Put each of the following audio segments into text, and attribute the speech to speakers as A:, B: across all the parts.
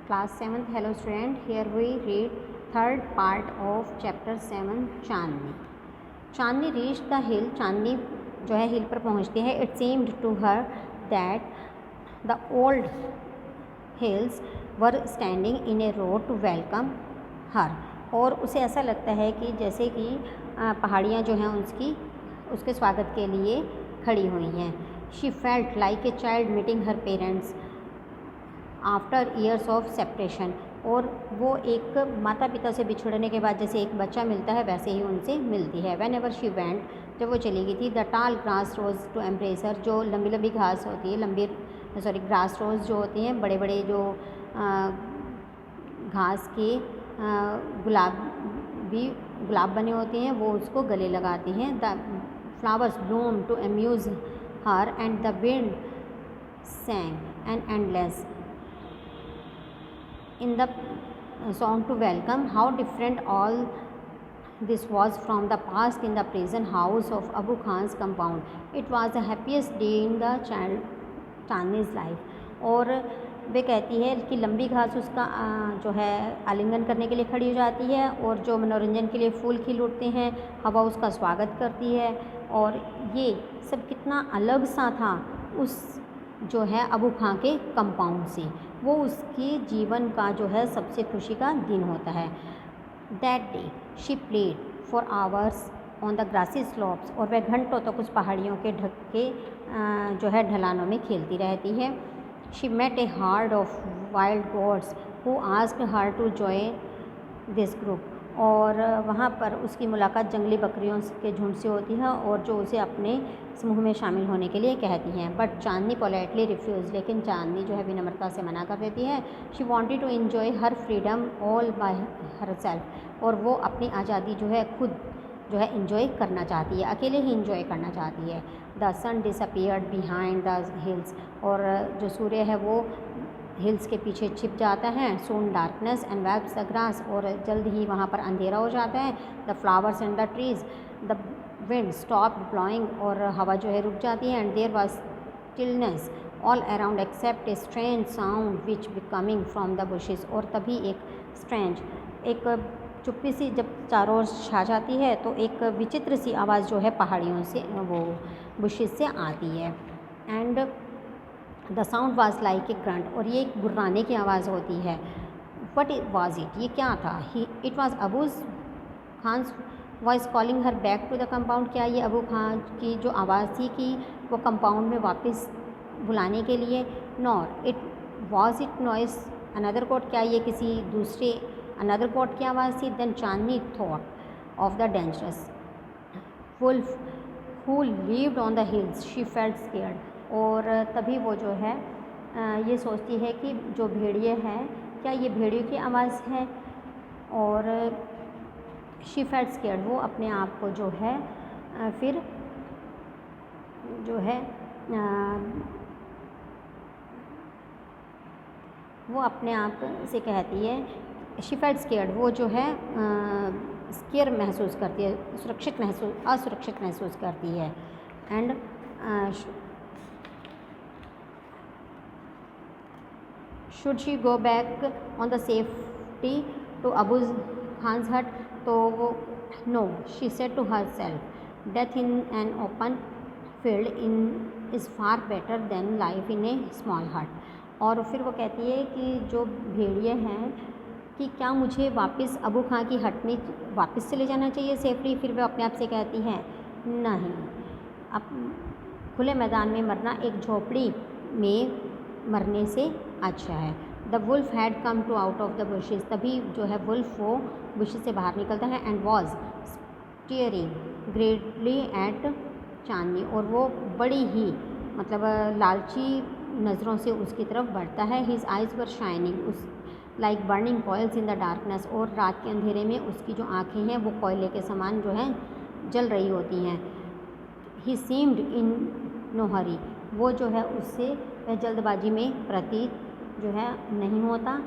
A: Class 7th. Hello student, here we read third part of chapter 7 Chandni. Chandni reached the hill. चांदनी जो है हिल पर पहुंचती है. It seemed to her that the old hills were standing in a row to welcome her. और उसे ऐसा लगता है कि जैसे कि पहाड़ियाँ जो हैं उसके स्वागत के लिए खड़ी हुई हैं. She felt like a child meeting her parents after years of separation. और वो एक माता पिता से बिछड़ने के बाद जैसे एक बच्चा मिलता है वैसे ही उनसे मिलती है. वेन एवर शी वेंट, जब वो चली गई थी, द टाल ग्रास रोज टू एम्ब्रेस हर, जो लंबी लंबी घास होती है, ग्रास रोज जो होती हैं, बड़े बड़े जो घास के गुलाब बने होते हैं, वो उसको गले लगाती हैं. The flowers bloom to amuse her and the wind sang and endless in the song to welcome. How different all this was from the past in the prison house of Abu Khan's compound. It was the happiest day in the Chandni's life. और वे कहती है कि लंबी घास उसका जो है आलिंगन करने के लिए खड़ी हो जाती है, और जो मनोरंजन के लिए फूल खिल उठते हैं, हवा उसका स्वागत करती है. और ये सब कितना अलग सा था उस जो है अबू खां के कंपाउंड से. वो उसके जीवन का जो है सबसे खुशी का दिन होता है. That day she played for hours on the grassy slopes. और वह घंटों तक उस पहाड़ियों के ढक के जो है ढलानों में खेलती रहती है. She met a herd of wild goats who asked her to join this group. और वहाँ पर उसकी मुलाकात जंगली बकरियों के झुंड से होती है, और जो उसे अपने समूह में शामिल होने के लिए कहती हैं. बट चांदनी पोलाइटली रिफ्यूज़, लेकिन चांदनी जो है विनम्रता से मना कर देती है. She wanted to enjoy her freedom all by herself. और वो अपनी आज़ादी जो है खुद जो है इंजॉय करना चाहती है, अकेले ही इंजॉय करना चाहती है. The sun disappeared behind the hills. और जो सूर्य है वो हिल्स के पीछे छिप जाता है. Soon darkness and webs the grass. और जल्द ही वहाँ पर अंधेरा हो जाता है. The flowers and the trees. The wind stop blowing. और हवा जो है रुक जाती है. And there was stillness all around except a strange sound which coming from the bushes. और तभी एक स्ट्रेंज, एक चुप्पी सी जब चारों ओर छा जाती है, तो एक विचित्र सी आवाज़ जो है पहाड़ियों से, वो बुशेस से आती है. And the sound was like a grunt. और ये एक गुर्राने की आवाज़ होती है. वट वाज इट, ये क्या था? It was Abu Khan's voice calling her back to the compound. क्या ये अबू खान की जो आवाज़ थी कि वो कंपाउंड में वापस बुलाने के लिए? Nor it was it noise another goat. क्या ये किसी दूसरे अनदर कोट की आवाज़ थी? Then Chandni thought of the dangerous wolf who lived on the hills. She felt scared. और तभी वो जो है ये सोचती है कि जो भेड़िए हैं, क्या ये भेड़ियों की आवाज़ है? और शी फेल्ट स्केयर्ड. वो अपने आप को जो है फिर जो है वो अपने आप से कहती है, शी फेल्ट स्केयर्ड. वो जो है स्केयर महसूस करती है, असुरक्षित महसूस करती है. And should she go back on the safety to Abu Khan's hut. तो वो no, she said to herself, death in an open field is far better than life in a small hut. और फिर वो कहती है कि जो भेड़िए हैं, कि क्या मुझे वापस अबू खां की हट में वापस चले जाना चाहिए सेफली? फिर वो अपने आप से कहती हैं, नहीं, अब खुले मैदान में मरना एक झोपड़ी में मरने से अच्छा है. The wolf had come to out of the bushes. तभी जो है वुल्फ वो बुशेस से बाहर निकलता है. And was staring greatly at chandni. और वो बड़ी ही लालची नज़रों से उसकी तरफ बढ़ता है. हिज आइज़ वर शाइनिंग उस like burning coils in the darkness. और रात के अंधेरे में उसकी जो आँखें हैं वो कोयले के समान जो है जल रही होती हैं. ही सीम्ड इन नो हरी. वो जो है उससे वह जल्दबाजी में प्रतीत जो है नहीं होता.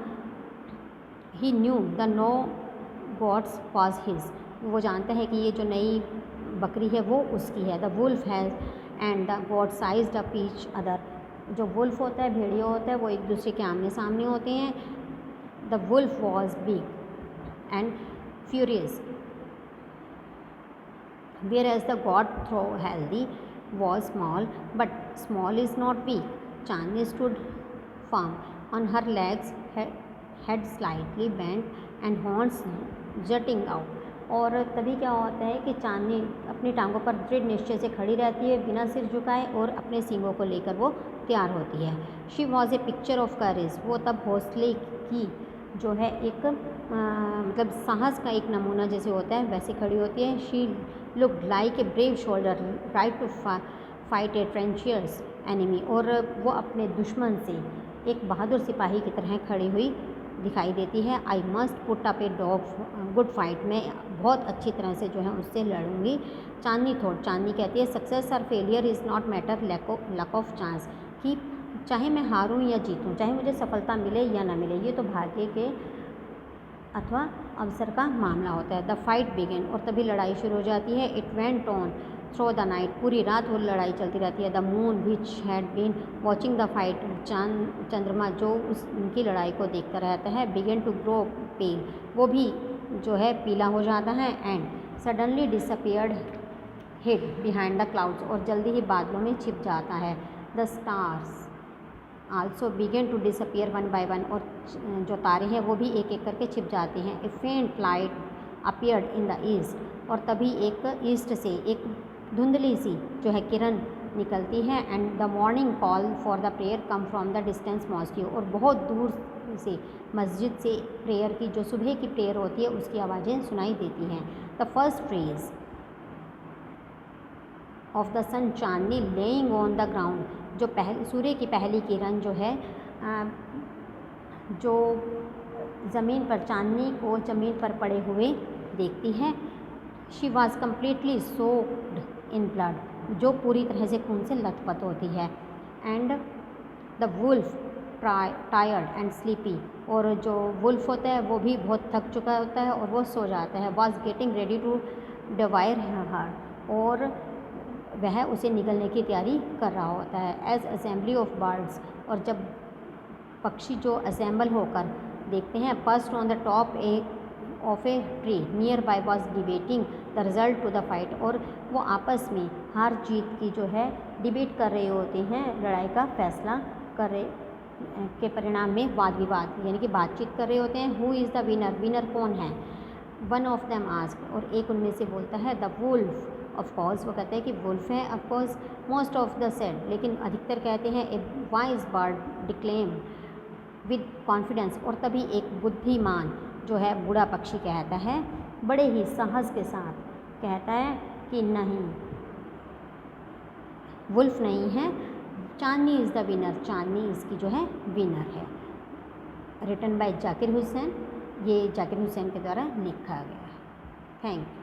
A: He knew the no gods was his. वो जानता है कि ये जो नई बकरी है वो उसकी है. The wolf has and the goat sized up each other. जो वुल्फ होता है, भेड़िया होता है, वो एक दूसरे के आमने सामने होते हैं. The wolf was big and furious, whereas the god through healthy was small, but small is not weak. Chandni stood firm on her legs, head slightly bent and horns jutting out. और तभी क्या होता है कि चांदनी अपनी टांगों पर दृढ़ निश्चय से खड़ी रहती है, बिना सिर झुकाए, और अपने सींगों को लेकर वो तैयार होती है. She was a picture of courage. वो तब हौसले की जो है एक मतलब साहस का एक नमूना जैसे होता है वैसे खड़ी होती है. She look like a brave soldier right to fight a treacherous enemy. और वो अपने दुश्मन से एक बहादुर सिपाही की तरह खड़ी हुई दिखाई देती है. I must put up a good fight. मैं बहुत अच्छी तरह से जो है उससे लड़ूंगी. चांदनी थॉट. चांदनी कहती है सक्सेस और failure is not matter luck of chance. कि चाहे मैं हारूं या जीतूं, चाहे मुझे सफलता मिले या ना मिले, ये तो भाग्य के अथवा अवसर का मामला होता है. The fight begin. और तभी लड़ाई शुरू हो जाती है. It went on through the night. पूरी रात वो लड़ाई चलती रहती है. The moon which had been watching the fight. चंद्रमा जो उनकी लड़ाई को देखता रहता है. Begin to grow pale. वो भी जो है पीला हो जाता है. And suddenly disappeared hid behind the clouds. और जल्दी ही बादलों में छिप जाता है. The stars also began to disappear one by one. और जो तारे हैं वो भी एक एक करके छिप जाते हैं. ए फेंट light appeared in the east. और तभी एक ईस्ट से एक धुंधली सी जो है किरण निकलती है. And the morning call for the prayer come from the distance mosque. और बहुत दूर से मस्जिद से प्रेयर की जो सुबह की प्रेयर होती है उसकी आवाज़ें सुनाई देती हैं. The first rays of the sun Chandni lying on the ground. जो सूर्य की पहली किरण जो है जो ज़मीन पर, चांदनी को ज़मीन पर पड़े हुए देखती है. She was completely soaked in blood. जो पूरी तरह से खून से लथपथ होती है. And the wolf tired and sleepy. और जो वुल्फ होता है वो भी बहुत थक चुका होता है और वो सो जाता है. वॉज गेटिंग रेडी टू डिवायर हर. और वह उसे निगलने की तैयारी कर रहा होता है. As assembly of birds. और जब पक्षी जो असेंबल होकर देखते हैं, first on the top of a tree near by was debating the result to the fight. और वो आपस में हार जीत की जो है डिबेट कर रहे होते हैं, लड़ाई का फैसला कर रहे के परिणाम में वाद विवाद यानी कि बातचीत कर रहे होते हैं. Who is the winner. Winner कौन है. One of them ask. और एक उनमें से बोलता है द वुल्फ. ऑफ कोर्स वो कहते हैं कि वुल्फ है. Of course most of the said. लेकिन अधिकतर कहते हैं a wise bird declaim with confidence. और तभी एक बुद्धिमान जो है बूढ़ा पक्षी कहता है बड़े ही साहस के साथ कहता है कि नहीं, वुल्फ नहीं है, Chandni is the winner. Chandni इसकी जो है विनर है. Written by Zakir Hussain. ये जाकिर हुसैन के द्वारा लिखा गया है. Thank you.